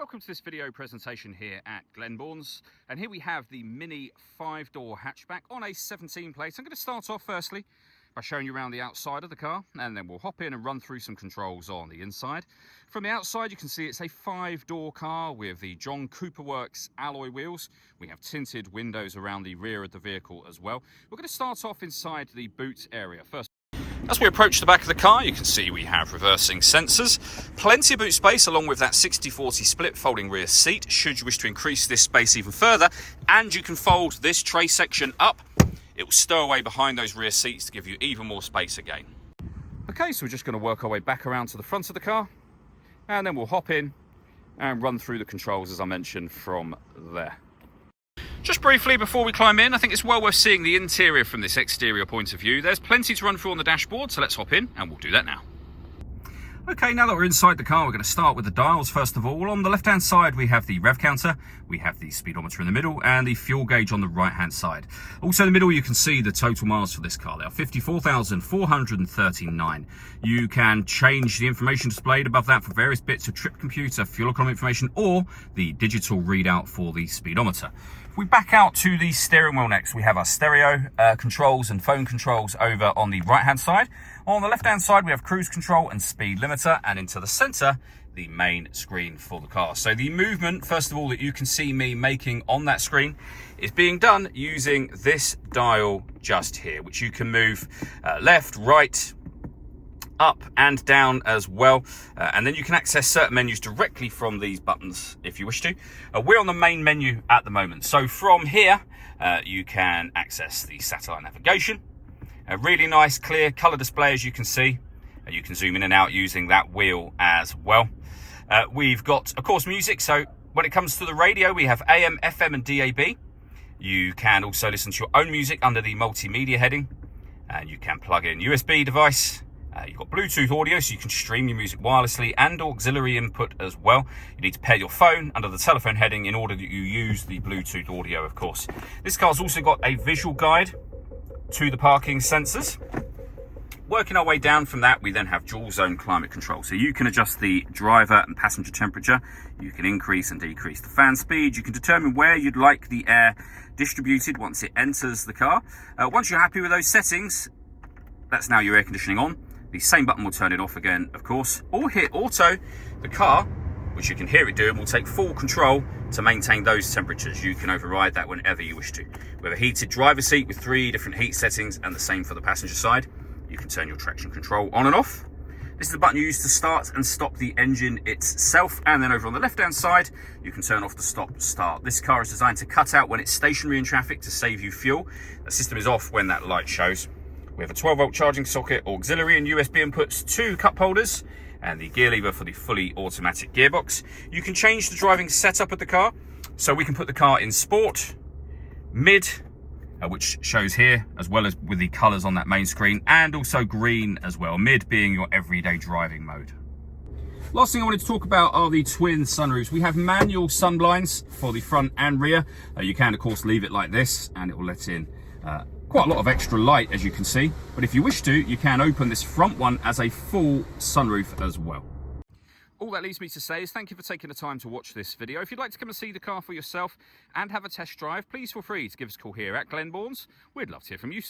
Welcome to this video presentation here at Glenbourne's, and here we have the Mini 5-door hatchback on a 17 plate. I'm going to start off firstly by showing you around the outside of the car, and then we'll hop in and run through some controls on the inside. From the outside you can see it's a 5-door car with the John Cooper Works alloy wheels. We have tinted windows around the rear of the vehicle as well. We're going to start off inside the boot area first. As we approach the back of the car, you can see we have reversing sensors, plenty of boot space along with that 60-40 split folding rear seat should you wish to increase this space even further, and you can fold this tray section up. It will stow away behind those rear seats to give you even more space again. Okay, so we're just going to work our way back around to the front of the car, and then we'll hop in and run through the controls as I mentioned from there. Just briefly before we climb in, I think it's well worth seeing the interior from this exterior point of view. There's plenty to run through on the dashboard, so let's hop in and we'll do that now. Okay, now that we're inside the car, we're going to start with the dials first of all. On the left-hand side, we have the rev counter, we have the speedometer in the middle, and the fuel gauge on the right-hand side. Also in the middle, you can see the total miles for this car. They are 54,439. You can change the information displayed above that for various bits of trip computer, fuel economy information, or the digital readout for the speedometer. If we back out to the steering wheel next, we have our stereo controls and phone controls over on the right-hand side. On the left-hand side, we have cruise control and speed limiter, and into the center, the main screen for the car. So the movement, first of all, that you can see me making on that screen is being done using this dial just here, which you can move left, right, up and down as well, and then you can access certain menus directly from these buttons if you wish to. We're on the main menu at the moment, so from here you can access the satellite navigation. A really nice clear color display, as you can see. You can zoom in and out using that wheel as well. We've got, of course, music. So when it comes to the radio, we have AM, FM and DAB. You can also listen to your own music under the multimedia heading, and you can plug in USB device. You've got Bluetooth audio, so you can stream your music wirelessly, and auxiliary input as well. You need to pair your phone under the telephone heading in order that you use the Bluetooth audio, of course. This car's also got a visual guide to the parking sensors. Working our way down from that, we then have dual zone climate control. So you can adjust the driver and passenger temperature. You can increase and decrease the fan speed. You can determine where you'd like the air distributed once it enters the car. Once you're happy with those settings, that's now your air conditioning on. The same button will turn it off again, of course, or hit auto. The car, which you can hear it doing, will take full control to maintain those temperatures. You can override that whenever you wish to. We have a heated driver's seat with 3 different heat settings, and the same for the passenger side. You can turn your traction control on and off. This is the button you use to start and stop the engine itself, and then over on the left-hand side, you can turn off the stop-start. This car is designed to cut out when it's stationary in traffic to save you fuel. The system is off when that light shows. We have a 12-volt charging socket, auxiliary and USB inputs, 2 cup holders, and the gear lever for the fully automatic gearbox. You can change the driving setup of the car, so we can put the car in sport, mid, which shows here, as well as with the colors on that main screen, and also green as well, mid being your everyday driving mode. Last thing I wanted to talk about are the twin sunroofs. We have manual sunblinds for the front and rear. You can, of course, leave it like this, and it will let in quite a lot of extra light, as you can see. But if you wish to, you can open this front one as a full sunroof as well. All that leaves me to say is thank you for taking the time to watch this video. If you'd like to come and see the car for yourself and have a test drive, please feel free to give us a call here at Glenbourne's. We'd love to hear from you.